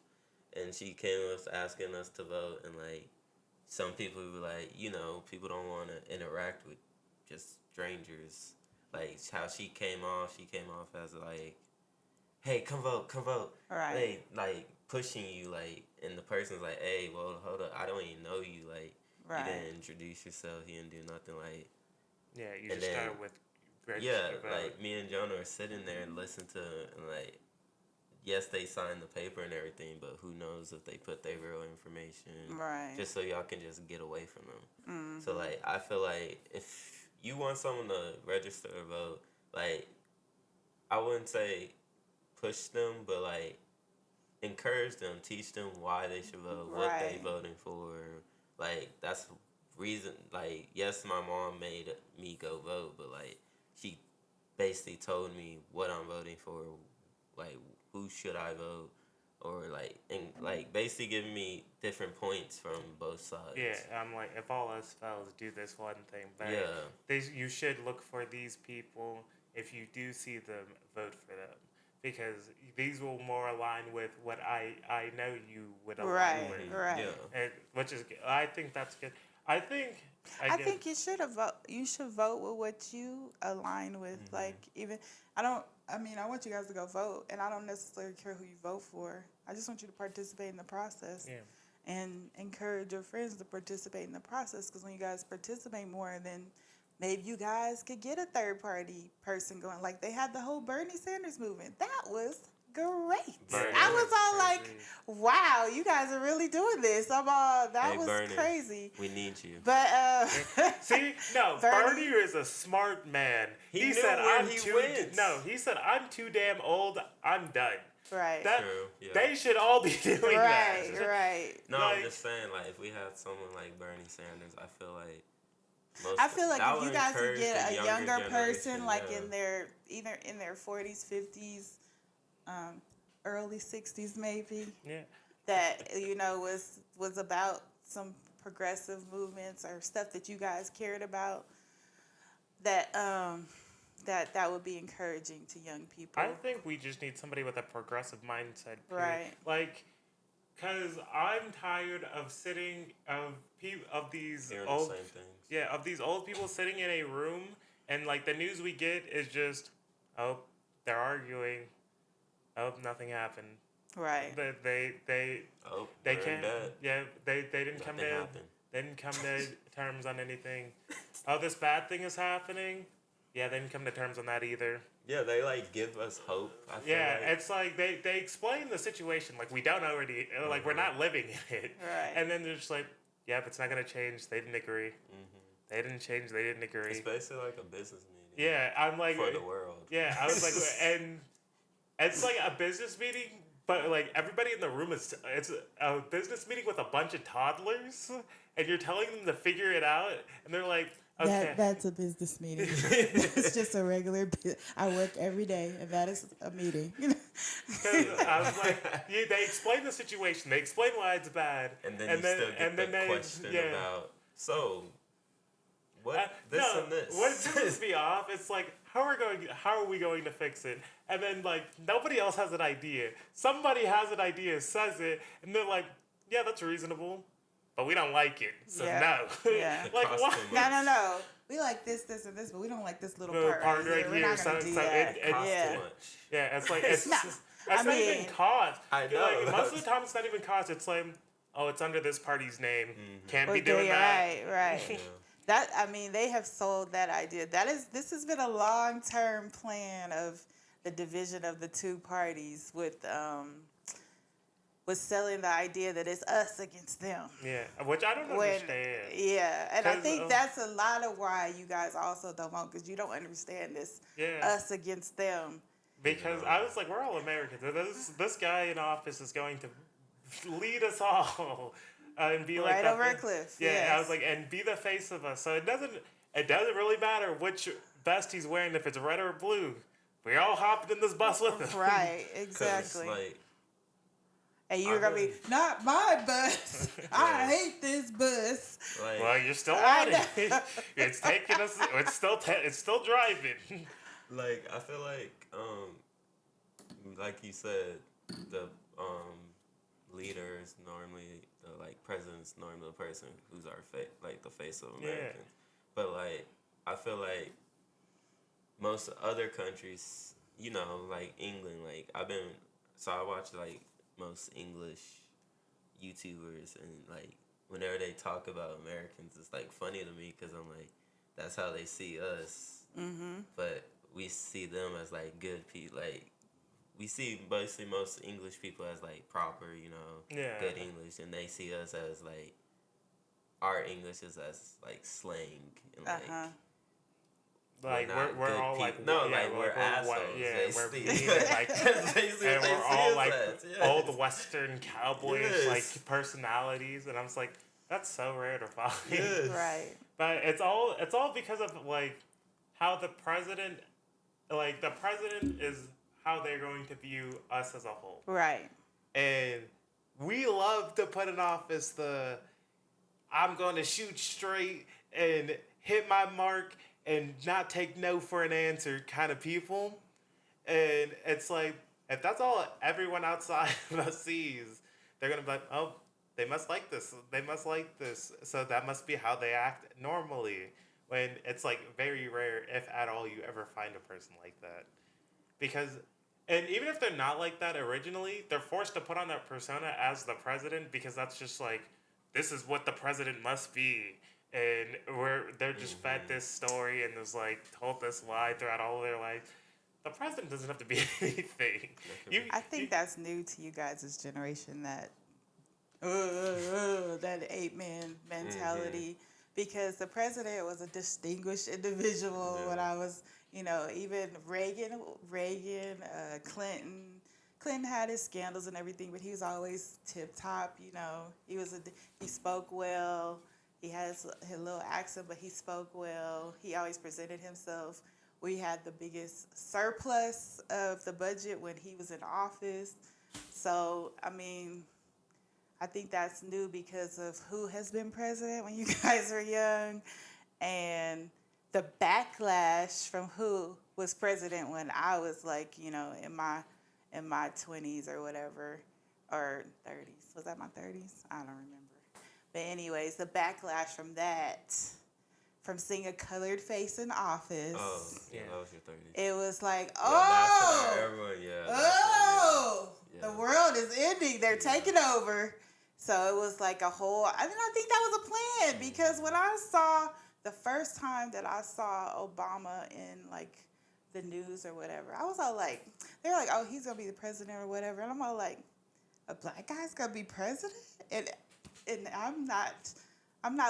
and she came up asking us to vote, and like some people were like, people don't want to interact with just strangers. Like how she came off as like, hey, come vote, come vote. Right. They like pushing you, like, and the person's like, hey, well, hold up, I don't even know you, like, Right. you didn't introduce yourself, you didn't do nothing, like. Yeah, you And just then- start with register Yeah, vote. like me and Jonah are sitting there and listen to, and like, yes, they signed the paper and everything, but who knows if they put their real information, Right. just so y'all can just get away from them. Mm-hmm. So like, I feel like if you want someone to register or vote, like, I wouldn't say push them, but like encourage them, teach them why they should vote, what they Right. voting for. Like, that's the reason. Like, yes, my mom made me go vote, but like she basically told me what I'm voting for, like who should I vote, or like, and like basically giving me different points from both sides. Yeah, I'm like, if all else fails, do this one thing. But Yeah. you should look for these people. If you do see them, vote for them. Because these will more align with what I know you would align Right. with. Right. Yeah. And, which is good. I think that's good. I think You should vote. You should vote with what you align with. Like, even I want you guys to go vote, and I don't necessarily care who you vote for. I just want you to participate in the process. Yeah. And encourage your friends to participate in the process, because when you guys participate more, then maybe you guys could get a third party person going. Like they had the whole Bernie Sanders movement. That was great. Bernie I was all like, crazy. wow, you guys are really doing this. I'm all, that Hey, was Bernie, crazy. we need you. But See, no, Bernie- Bernie is a smart man. He knew said, where "I'm he too." went. No, he said, "I'm too damn old. I'm done." right. That True, yeah. they should all be doing Right, that. right. No, like- I'm just saying, like, if we had someone like Bernie Sanders, I feel like I feel like that if you would guys could encourage get the a younger person, generation, like yeah. in their either in their 40s, 50s, early 60s, maybe, Yeah. that was about some progressive movements or stuff that you guys cared about, that that would be encouraging to young people. I think we just need somebody with a progressive mindset. Period. Right. Like, cause I'm tired of sitting of these hearing old the same things. yeah of these old people sitting in a room, and like the news we get is just, oh, they're arguing, oh, nothing happened. Right. They Oh, they we're in can't. bed. Yeah, they didn't come Nothing to happened. they didn't come to terms on anything. Oh, this bad thing is happening. Yeah, they didn't come to terms on that either. Yeah, they like give us hope. I feel Yeah, like. it's like they explain the situation like we don't already like we're not living in it. Right. And then they're just like, yeah, but it's not gonna change. They didn't agree. They didn't change. They didn't agree. It's basically like a business meeting. Yeah, I'm like For the world. Yeah, I was like, and it's like a business meeting, but like everybody in the room it's a business meeting with a bunch of toddlers, and you're telling them to figure it out, and they're like, okay. That's a business meeting. It's just a regular. I work every day, and that is a meeting. 'Cause I was like, they explain the situation, they explain why it's bad, And then you still get the question about, so, what, this no, and this. What pisses me off? It's like, how are we going to fix it? And then like nobody else has an idea. Somebody has an idea, says it, and they're like, yeah, that's reasonable, but we don't like it, so Yeah. no. Yeah. Like Cost what? too much. No. We like this, and this, but we don't like this little Little part, part right right here. We're here, not gonna so- do so that. it Costs yeah. too much. Yeah, it's like it's Nah, that's I not mean- even cost. I know, Like, most of the time, it's not even cost. It's like, oh, it's under this party's name. Can't be We're doing that. Right. Yeah. They have sold that idea. This has been a long-term plan of the division of the two parties with selling the idea that it's us against them. Yeah, which I don't understand. Yeah, and I 'Cause, think that's a lot of why you guys also don't vote, because you don't understand this Yeah. us against them. Because I was like, we're all Americans. This guy in office is going to lead us all. and be Right that over a fa- cliff, Yeah, yes. I was like, and be the face of us. So it doesn't really matter which vest he's wearing, if it's red or blue. We all hopped in this bus with him. Right, 'Cause, exactly. like, And you're going to be, not my bus. I hate this bus. like, Well, you're still I on it. It's taking us. It's still driving. like I feel like you said, the leaders normally, like president's normally the person who's our like the face of Americans. But like I feel like most other countries, you know, like England, like I watch like most English YouTubers, and like whenever they talk about Americans, it's like funny to me because I'm like, that's how they see us. Mm-hmm. But we see them as like good people. Like we see basically most English people as like proper, you know, good English, and they see us as like our English is as like slang and like. Like we're all people. like we're assholes. We're basically. like and we're all like old yes. Western cowboyish Yes. like personalities, and I'm just like, that's so rare to find. Yes. Right. But it's all because of like how the president is how they're going to view us as a whole. Right. And we love to put in office the I'm going to shoot straight and hit my mark and not take no for an answer kind of people. And it's like, if that's all everyone outside of us sees, they're going to be like, oh, they must like this. They must like this. So that must be how they act normally. When it's like very rare, if at all, you ever find a person like that. Because, and even if they're not like that originally, they're forced to put on that persona as the president because that's just like, this is what the president must be. And they're just fed this story and was like told this lie throughout all of their life. The president doesn't have to be anything. I think that's new to you guys' generation, that ape-man mentality. Because the president was a distinguished individual when I was, you know, even Reagan, Clinton. Clinton had his scandals and everything, but he was always tip-top, you know. He spoke well. He had his little accent, but he spoke well. He always presented himself. We had the biggest surplus of the budget when he was in office. So, I mean, I think that's new because of who has been president when you guys were young, and the backlash from who was president when I was like, you know, in my 20s or whatever, or 30s. Was that my 30s? I don't remember. But anyways, the backlash from that, from seeing a colored face in office. Oh, yeah, that was your 30s. It was like, the world is ending. They're taking over. So it was like a whole, I think that was a plan, because when I saw, the first time that I saw Obama in like the news or whatever, I was all like, they're like, oh, he's going to be the president or whatever. And I'm all like, a black guy's going to be president? And I'm not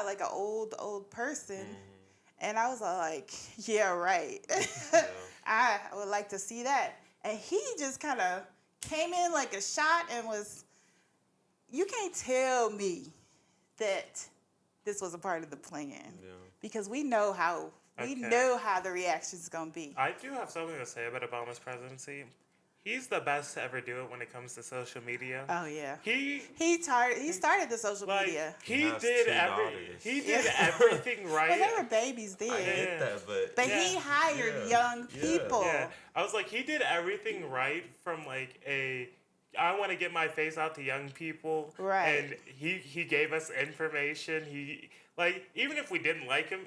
like an old person. And I was all like, yeah, right. I would like to see that. And he just kind of came in like a shot and was, you can't tell me that this was a part of the plan. Yeah. Because we know how the reaction is going to be. I do have something to say about Obama's presidency. He's the best to ever do it when it comes to social media. Oh yeah. He started the social media. He did everything right. Well, they were babies then. I get that, but he hired young people. Yeah. I was like, he did everything right from like I want to get my face out to young people. Right. And he gave us information. He, like, even if we didn't like him,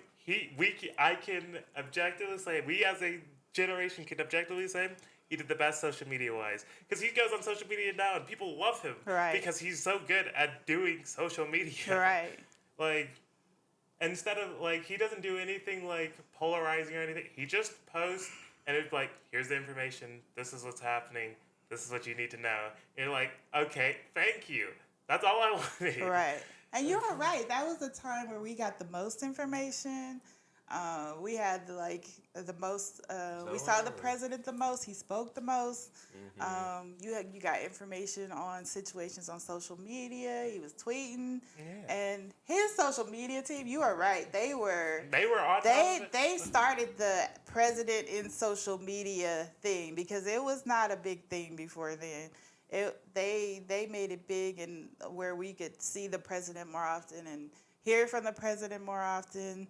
I can objectively say, we as a generation can objectively say, he did the best social media wise. Because he goes on social media now and people love him. Right. Because he's so good at doing social media. Right. Like, instead of, like, he doesn't do anything, like, polarizing or anything. He just posts and it's like, here's the information. This is what's happening. This is what you need to know. And you're like, okay, thank you. That's all I wanted. Right. And you're right. That was the time where we got the most information. We had the most. We So saw the whatever. president the most. He spoke the most. Mhm. You got information on situations on social media. He was tweeting, Yeah. and his social media team. You are right. They were on top of it. they started the president in social media thing because it was not a big thing before then. They made it big and where we could see the president more often and hear from the president more often.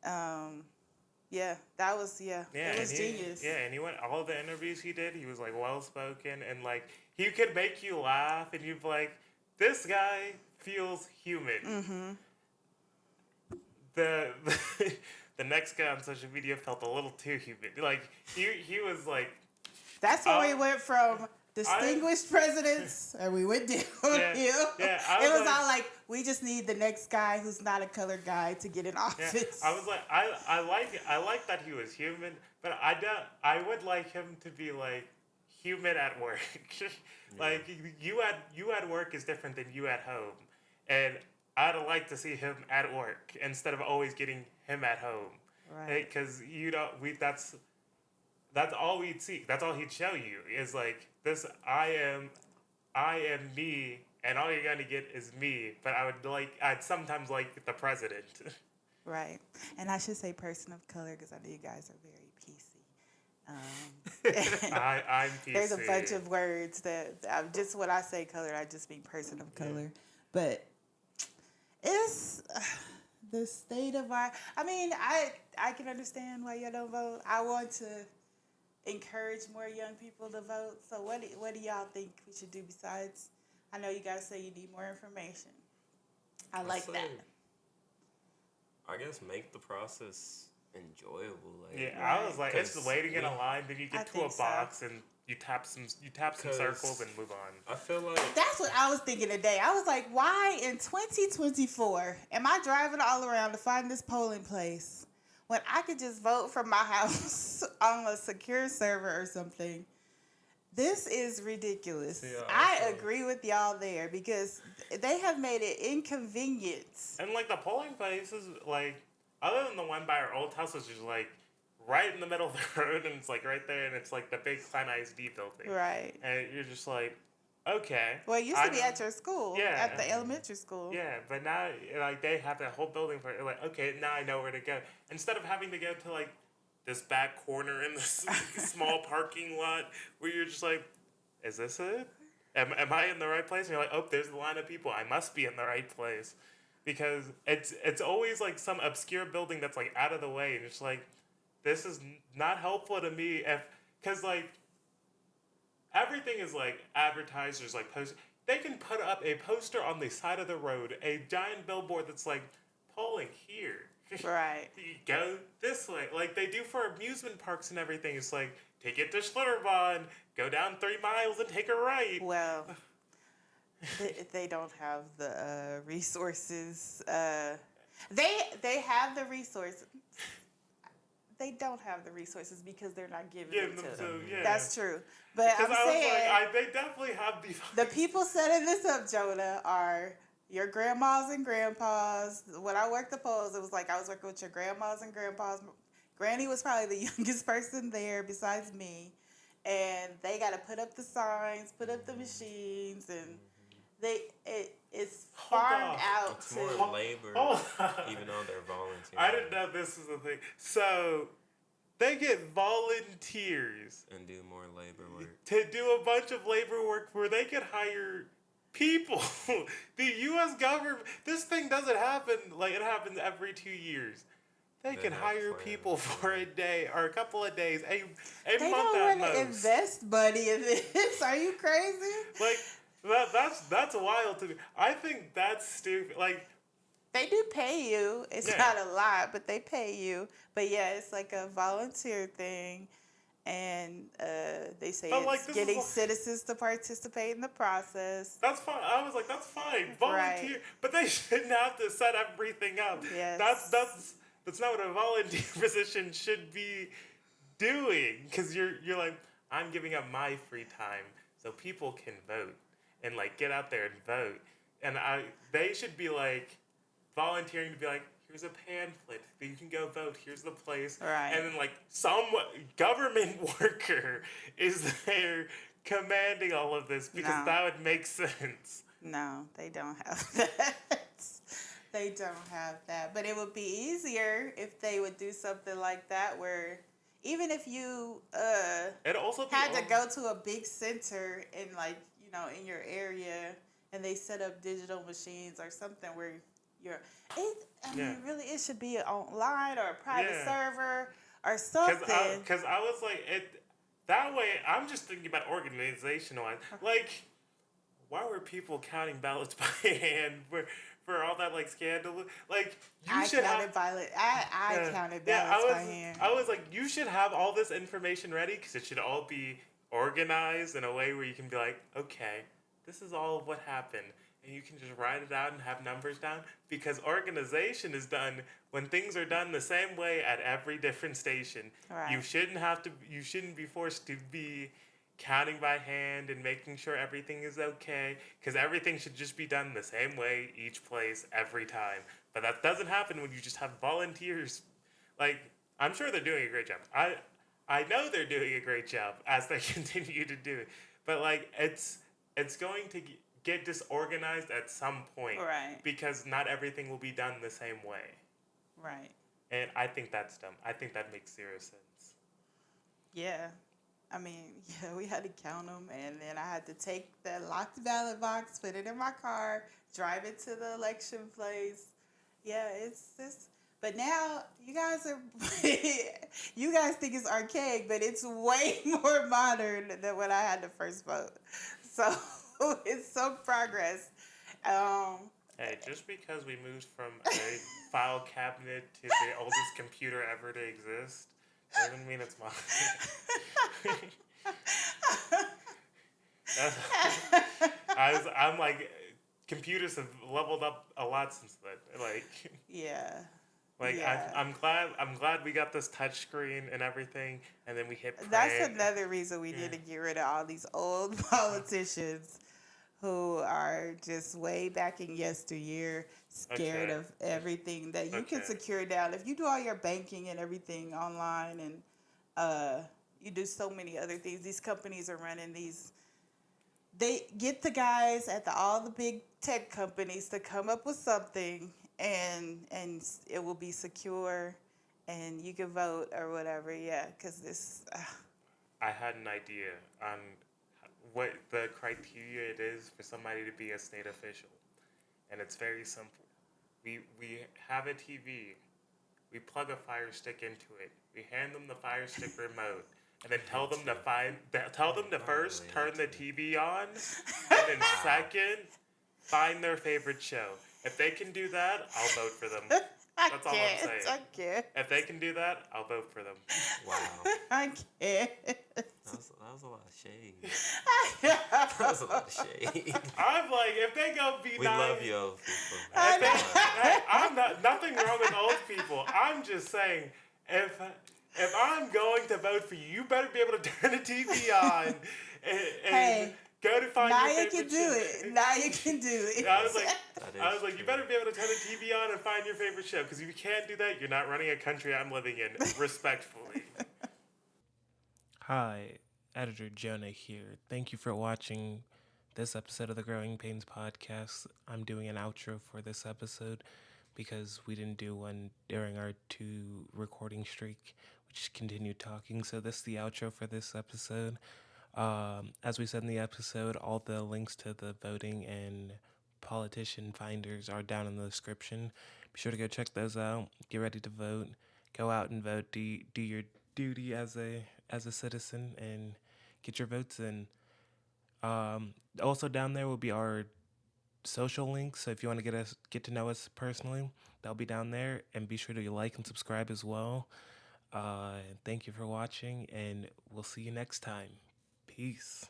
It was genius. Yeah, and he went all the interviews he did. He was like well spoken and like he could make you laugh, and you'd be like, this guy feels human. Mm-hmm. The the next guy on social media felt a little too human. Like he was like, That's when we went from distinguished presidents and we went downhill. Yeah, It was all like, we just need the next guy who's not a colored guy to get in office. yeah. I was like, I like that he was human, but I would like him to be like human at work. Like you at work is different than you at home, and I'd like to see him at work instead of always getting him at home. Right. Because that's all we'd see. That's all he'd show you is like this. I am me, and all you're gonna get is me. But I'd sometimes like the president. Right. And I should say person of color because I know you guys are very PC. I'm PC. There's a bunch of words that just when I say color, I just mean person of color. But it's the state of our. I mean, I can understand why y'all don't vote. I want to encourage more young people to vote. So what do y'all think we should do besides? I know you guys say you need more information. I like that. I guess make the process enjoyable. Like, Yeah, I was like, it's waiting in a yeah. line. Then you I get to a think so. box and you tap some circles and move on. I feel like That's what I was thinking today. I was like, why in 2024 am I driving all around to find this polling place when I could just vote from my house on a secure server or something? This is ridiculous. Yeah, I also- agree with y'all there because they have made it inconvenient. And like the polling place is like, other than the one by our old house, which is like right in the middle of the road, and it's like right there, and it's like the big Klein ISD building. Right. And you're just like, okay. Well, it used to be at your school, Yeah. at the elementary school. Yeah, but now like they have that whole building for like, okay, now I know where to go. Instead of having to go to like this back corner in this small parking lot where you're just like, is this it? Am I in the right place? And you're like, oh, there's the line of people. I must be in the right place. Because it's always like some obscure building that's like out of the way, and it's like, this is not helpful to me because like everything is like advertised. There's like posters. They can put up a poster on the side of the road, a giant billboard that's like polling here. Right. You go this way, like they do for amusement parks and everything. It's like, take it to Schlitterbahn, go down 3 miles and take a right. Well, they don't have the resources. They have the resources. They don't have the resources because they're not giving them to them. Yeah. That's true. But Because I'm saying they definitely have the people setting this up, Jonah, are your grandmas and grandpas. When I worked the polls, it was like I was working with your grandmas and grandpas. Granny was probably the youngest person there besides me. And they got to put up the signs, put up the machines, and it's farmed out it's to... more labor, even though they're volunteering. I didn't know this was a thing. So they get volunteers And do more labor work. to do a bunch of labor work where they could hire people. The U.S. government, this thing doesn't happen, like it happens every 2 years. They can have hire plans. people for a day or a couple of days, a They month don't at want most. to invest money in this. Are you crazy? Like that's wild to me. I think that's stupid. Like They do pay you. It's Yeah. not a lot, but they pay you. But yeah, it's like a volunteer thing. And they say But, like, it's this is getting what- citizens to participate in the process. that's fine. I was like, that's fine. Volunteer, but they shouldn't have to set everything up. Yes. That's not what a volunteer position should be doing. Because you're like, I'm giving up my free time so people can vote and like get out there and vote. And they should be like volunteering to be like, here's a pamphlet that you can go vote. Here's the place. Right. And then like some government worker is there commanding all of this because No. that would make sense. No, they don't have that. They don't have that. But it would be easier if they would do something like that where even if you It'd also be had to go to a big center in like, in your area and they set up digital machines or something where really it should be online or a private server or something. Because I was like, that way, I'm just thinking about organizational. Like, why were people counting ballots by hand for all that, like, scandal? Like, I counted ballots by hand. I was like, you should have all this information ready because it should all be organized in a way where you can be like, okay, this is all of what happened. And you can just write it out and have numbers down because organization is done when things are done the same way at every different station. Right. You shouldn't be forced to be counting by hand and making sure everything is okay because everything should just be done the same way each place every time. But that doesn't happen when you just have volunteers. Like, I'm sure they're doing a great job. I know they're doing a great job as they continue to do it. But like it's going to get disorganized at some point. Right. Because not everything will be done the same way. Right. And I think that's dumb. I think that makes zero sense. Yeah. I mean, we had to count them, and then I had to take the locked ballot box, put it in my car, drive it to the election place. Yeah, it's. But now you guys think it's archaic, but it's way more modern than when I had to first vote. So it's some progress. Hey, just because we moved from a file cabinet to the oldest computer ever to exist doesn't mean it's modern. I'm like, computers have leveled up a lot since then. Like, yeah. Like yeah. I'm glad we got this touch screen and everything, and then we hit print. That's another reason we need to get rid of all these old politicians who are just way back in yesteryear, scared of everything that you can secure down. If you do all your banking and everything online, and you do so many other things, these companies are running these. They get the guys at all the big tech companies to come up with something. And it will be secure, and you can vote or whatever. Yeah, because this. I had an idea on what the criteria it is for somebody to be a state official, and it's very simple. We have a TV, we plug a Fire Stick into it, we hand them the Fire Stick remote, and then tell them to first turn the TV on, and then second find their favorite show. If they can do that, I'll vote for them. That's all I'm saying. I can't. If they can do that, I'll vote for them. Wow. I can't. That was a lot of shade. That was a lot of shade. I'm like, if they go be We nice, love you, old people. I'm nothing wrong with old people. I'm just saying, if I'm going to vote for you, you better be able to turn the TV on and go to find your favorite can do it. Now you can do it. I was like, you better be able to turn the TV on and find your favorite show. Because if you can't do that, you're not running a country I'm living in, respectfully. Hi, Editor Jonah here. Thank you for watching this episode of the Growing Painz podcast. I'm doing an outro for this episode because we didn't do one during our 2 recording streak. We just continued talking. So this is the outro for this episode. As we said in the episode, all the links to the voting and politician finders are down in the description. Be sure to go check those out. Get ready to vote. Go out and vote. Do your duty as a citizen and get your votes in. Also down there will be our social links. So if you want to get to know us personally, that'll be down there. And be sure to like and subscribe as well. Thank you for watching, and we'll see you next time. Peace.